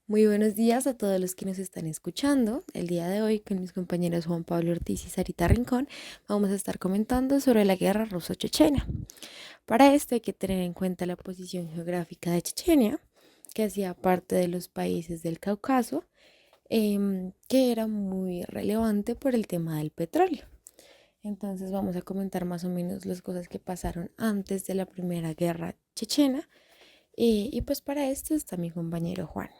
Muy buenos días a todos los que nos están escuchando. El día de hoy con mis compañeros Juan Pablo Ortiz y Sarita Rincón vamos a estar comentando sobre la guerra ruso-chechena. Para esto hay que tener en cuenta la posición geográfica de Chechenia, que hacía parte de los países del Cáucaso, que era muy relevante por el tema del petróleo. Entonces vamos a comentar más o menos las cosas que pasaron antes de la primera guerra chechena. Y pues para esto está mi compañero Juan.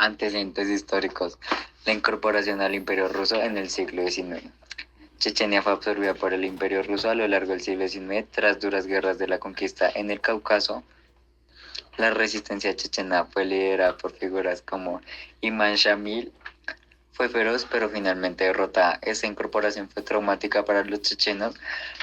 Antecedentes históricos. La incorporación al Imperio Ruso en el siglo XIX. Chechenia fue absorbida por el Imperio Ruso a lo largo del siglo XIX tras duras guerras de la conquista en el Cáucaso. La resistencia chechena fue liderada por figuras como Imán Shamil. Fue feroz pero finalmente derrotada. Esta incorporación fue traumática para los chechenos,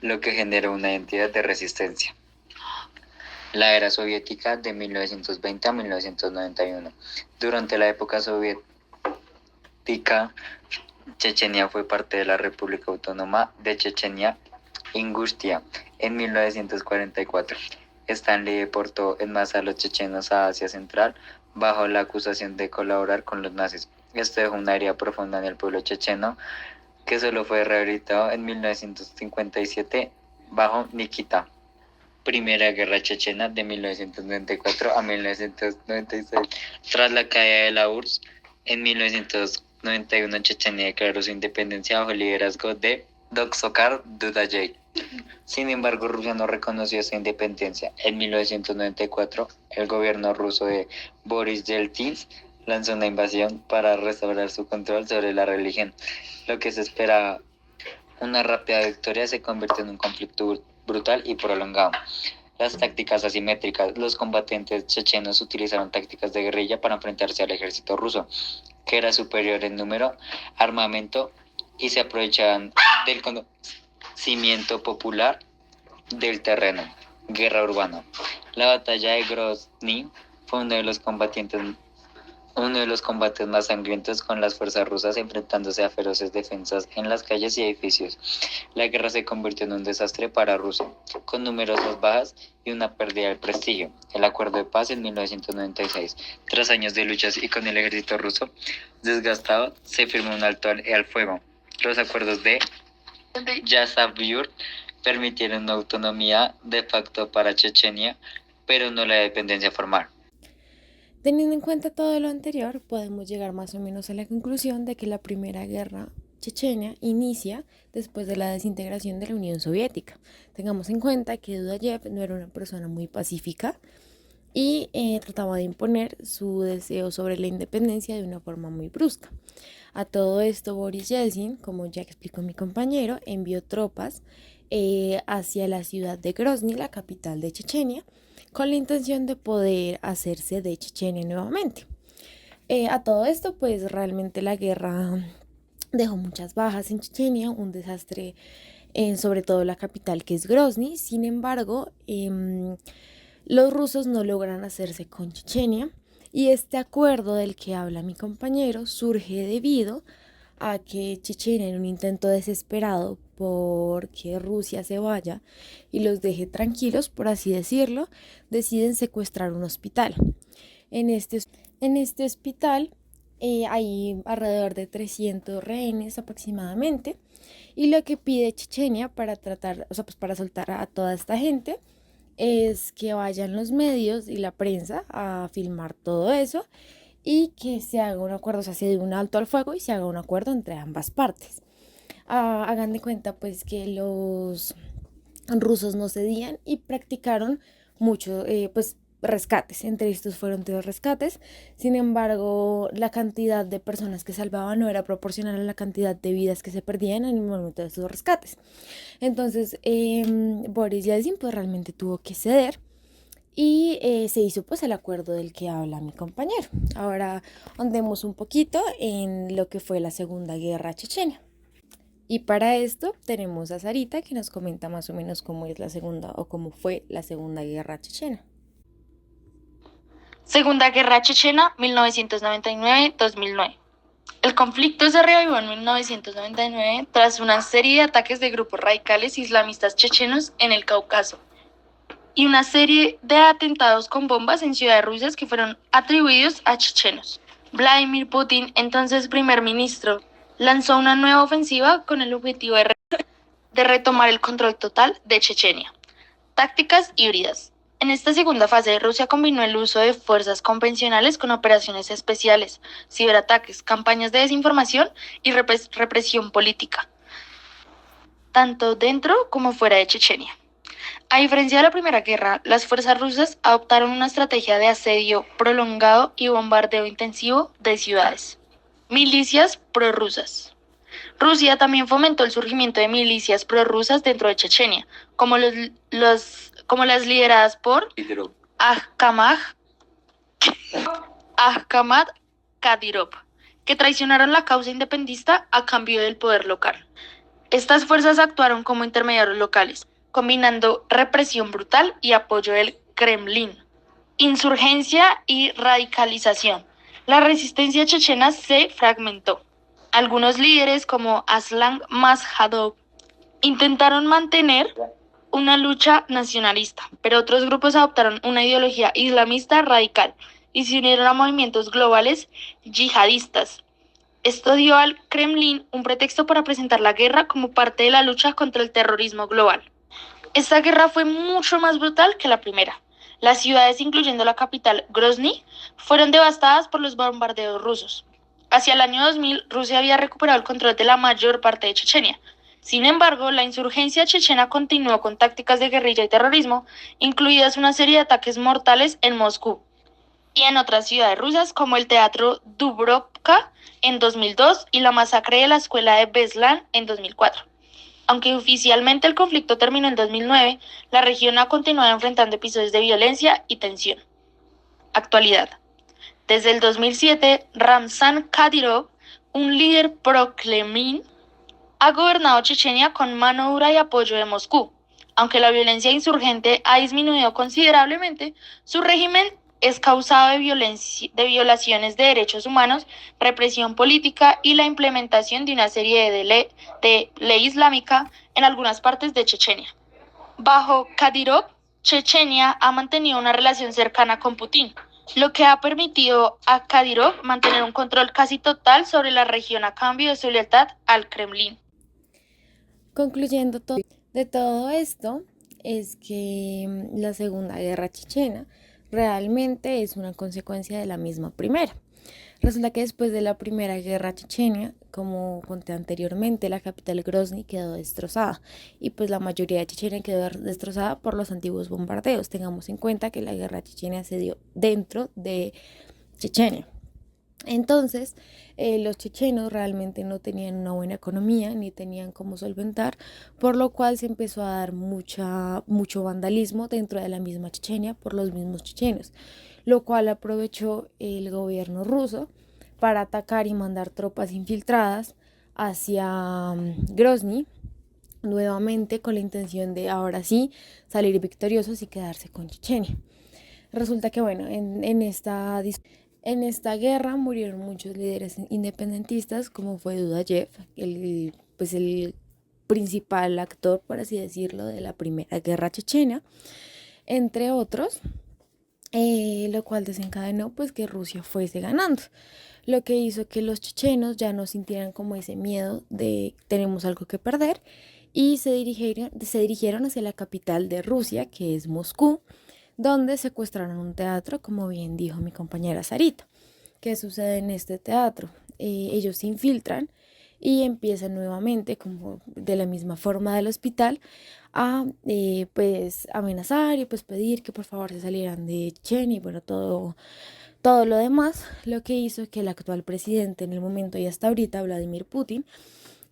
lo que generó una identidad de resistencia. La era soviética de 1920 a 1991. Durante la época soviética, Chechenia fue parte de la República Autónoma de Chechenia-Ingustia en 1944. Stanley deportó en masa a los chechenos a Asia Central bajo la acusación de colaborar con los nazis. Esto dejó una herida profunda en el pueblo checheno, que solo fue rehabilitado en 1957 bajo Nikita. Primera Guerra Chechena de 1994 a 1996. Tras la caída de la URSS, en 1991 Chechenia declaró su independencia bajo el liderazgo de Doksokar Dudayev. Sin embargo, Rusia no reconoció esa independencia. En 1994, el gobierno ruso de Boris Yeltsin lanzó una invasión para restaurar su control sobre la religión. Lo que se esperaba una rápida victoria se convirtió en un conflicto brutal y prolongado. Las tácticas asimétricas. Los combatientes chechenos utilizaron tácticas de guerrilla para enfrentarse al ejército ruso, que era superior en número, armamento y se aprovechaban del conocimiento popular del terreno. Guerra urbana. La batalla de Grozny fue uno de los combates más sangrientos, con las fuerzas rusas enfrentándose a feroces defensas en las calles y edificios. La guerra se convirtió en un desastre para Rusia, con numerosas bajas y una pérdida de prestigio. El acuerdo de paz en 1996. Tras años de luchas y con el ejército ruso desgastado, se firmó un alto al fuego. Los acuerdos de Yasavur permitieron una autonomía de facto para Chechenia, pero no la dependencia formal. Teniendo en cuenta todo lo anterior, podemos llegar más o menos a la conclusión de que la primera guerra chechena inicia después de la desintegración de la Unión Soviética. Tengamos en cuenta que Dudayev no era una persona muy pacífica y trataba de imponer su deseo sobre la independencia de una forma muy brusca. A todo esto, Boris Yeltsin, como ya explicó mi compañero, envió tropas hacia la ciudad de Grozny, la capital de Chechenia, con la intención de poder hacerse de Chechenia nuevamente. A todo esto, pues realmente la guerra dejó muchas bajas en Chechenia, un desastre sobre todo la capital, que es Grozny. Sin embargo, los rusos no logran hacerse con Chechenia, y este acuerdo del que habla mi compañero surge debido a que Chechenia, en un intento desesperado por que Rusia se vaya y los deje tranquilos, por así decirlo, deciden secuestrar un hospital. En este, en este hospital hay alrededor de 300 rehenes aproximadamente, y lo que pide Chechenia para tratar, o sea, pues para soltar a toda esta gente, es que vayan los medios y la prensa a filmar todo eso, y que se haga un acuerdo, o sea, se dé un alto al fuego y se haga un acuerdo entre ambas partes. Hagan de cuenta pues que los rusos no cedían y practicaron mucho, pues rescates. Entre estos fueron 3 rescates. Sin embargo, la cantidad de personas que salvaban no era proporcional a la cantidad de vidas que se perdían en el momento de estos rescates. Entonces, Boris Yeltsin pues realmente tuvo que ceder, y se hizo pues el acuerdo del que habla mi compañero. Ahora andemos un poquito en lo que fue la Segunda Guerra Chechena. Y para esto tenemos a Sarita, que nos comenta más o menos cómo es la segunda, o cómo fue la Segunda Guerra Chechena. Segunda Guerra Chechena, 1999-2009. El conflicto se reavivó en 1999 tras una serie de ataques de grupos radicales islamistas chechenos en el Cáucaso. y una serie de atentados con bombas en ciudades rusas que fueron atribuidos a chechenos. Vladimir Putin, entonces primer ministro, lanzó una nueva ofensiva con el objetivo de retomar el control total de Chechenia. Tácticas híbridas. En esta segunda fase, Rusia combinó el uso de fuerzas convencionales con operaciones especiales, ciberataques, campañas de desinformación y represión política, tanto dentro como fuera de Chechenia. A diferencia de la Primera Guerra, las fuerzas rusas adoptaron una estrategia de asedio prolongado y bombardeo intensivo de ciudades. Milicias prorrusas. Rusia también fomentó el surgimiento de milicias prorrusas dentro de Chechenia, como las lideradas por Ahmad Kadyrov, que traicionaron la causa independentista a cambio del poder local. Estas fuerzas actuaron como intermediarios locales, combinando represión brutal y apoyo del Kremlin. Insurgencia y radicalización. La resistencia chechena se fragmentó. Algunos líderes como Aslan Maskhadov intentaron mantener una lucha nacionalista, pero otros grupos adoptaron una ideología islamista radical y se unieron a movimientos globales yihadistas. Esto dio al Kremlin un pretexto para presentar la guerra como parte de la lucha contra el terrorismo global. Esta guerra fue mucho más brutal que la primera. Las ciudades, incluyendo la capital Grozny, fueron devastadas por los bombardeos rusos. Hacia el año 2000, Rusia había recuperado el control de la mayor parte de Chechenia. Sin embargo, la insurgencia chechena continuó con tácticas de guerrilla y terrorismo, incluidas una serie de ataques mortales en Moscú y en otras ciudades rusas como el Teatro Dubrovka en 2002 y la masacre de la escuela de Beslan en 2004. Aunque oficialmente el conflicto terminó en 2009, la región ha continuado enfrentando episodios de violencia y tensión. Actualidad. Desde el 2007, Ramzan Kadyrov, un líder pro-Kremlin, ha gobernado Chechenia con mano dura y apoyo de Moscú. Aunque la violencia insurgente ha disminuido considerablemente, su régimen es causado de violaciones de derechos humanos, represión política y la implementación de una serie de ley islámica en algunas partes de Chechenia. Bajo Kadyrov, Chechenia ha mantenido una relación cercana con Putin, lo que ha permitido a Kadyrov mantener un control casi total sobre la región a cambio de su lealtad al Kremlin. Concluyendo de todo esto, es que la Segunda Guerra Chechena realmente es una consecuencia de la misma primera. Resulta que después de la Primera Guerra Chechena, como conté anteriormente, la capital Grozny quedó destrozada y pues la mayoría de Chechenia quedó destrozada por los antiguos bombardeos. Tengamos en cuenta que la guerra chechena se dio dentro de Chechenia. Entonces, los chechenos realmente no tenían una buena economía ni tenían cómo solventar, por lo cual se empezó a dar mucho vandalismo dentro de la misma Chechenia por los mismos chechenos, lo cual aprovechó el gobierno ruso para atacar y mandar tropas infiltradas hacia Grozny, nuevamente con la intención de ahora sí salir victoriosos y quedarse con Chechenia. Resulta que bueno, en esta guerra murieron muchos líderes independentistas, como fue Dudayev, el principal actor, por así decirlo, de la Primera Guerra Chechena, entre otros, lo cual desencadenó pues que Rusia fuese ganando, lo que hizo que los chechenos ya no sintieran como ese miedo de tenemos algo que perder y se dirigieron hacia la capital de Rusia, que es Moscú, donde secuestraron un teatro, como bien dijo mi compañera Sarita. ¿Qué sucede en este teatro? Ellos se infiltran y empiezan nuevamente, como de la misma forma del hospital, a pues amenazar y pues pedir que por favor se salieran de Chechenia y bueno, todo lo demás, lo que hizo que el actual presidente en el momento y hasta ahorita, Vladimir Putin,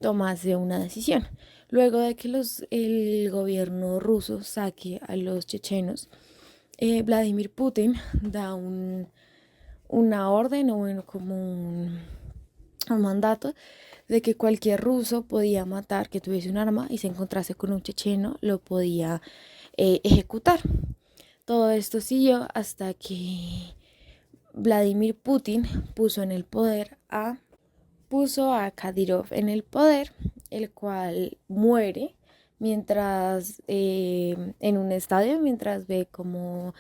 tomase una decisión. Luego de que el gobierno ruso saque a los chechenos, Vladimir Putin da una orden o bueno, como un mandato de que cualquier ruso podía matar, que tuviese un arma y se encontrase con un checheno, lo podía ejecutar. Todo esto siguió hasta que Vladimir Putin puso a Kadyrov en el poder, el cual muere mientras en un estadio, mientras ve como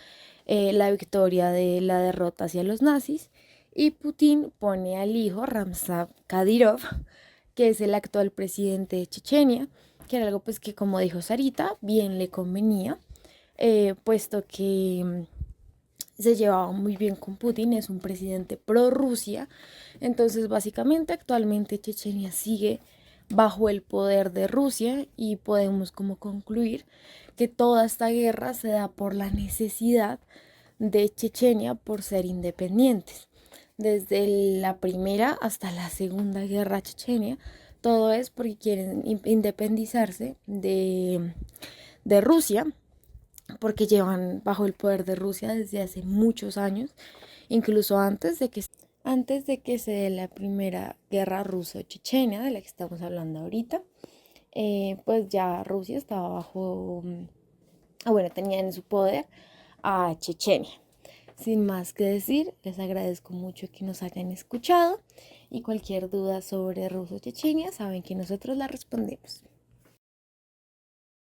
la victoria de la derrota hacia los nazis. Y Putin pone al hijo Ramzan Kadyrov, que es el actual presidente de Chechenia, que era algo pues que, como dijo Sarita, bien le convenía, puesto que se llevaba muy bien con Putin, es un presidente pro Rusia. Entonces básicamente actualmente Chechenia sigue bajo el poder de Rusia y podemos como concluir que toda esta guerra se da por la necesidad de Chechenia por ser independientes. Desde la primera hasta la segunda guerra chechenia, todo es porque quieren independizarse de Rusia, porque llevan bajo el poder de Rusia desde hace muchos años, incluso antes de que se dé la primera guerra ruso-chechena, de la que estamos hablando ahorita. Pues ya Rusia estaba bajo, bueno, tenía en su poder a Chechenia. Sin más que decir, les agradezco mucho que nos hayan escuchado y cualquier duda sobre Ruso-Chechenia saben que nosotros la respondemos.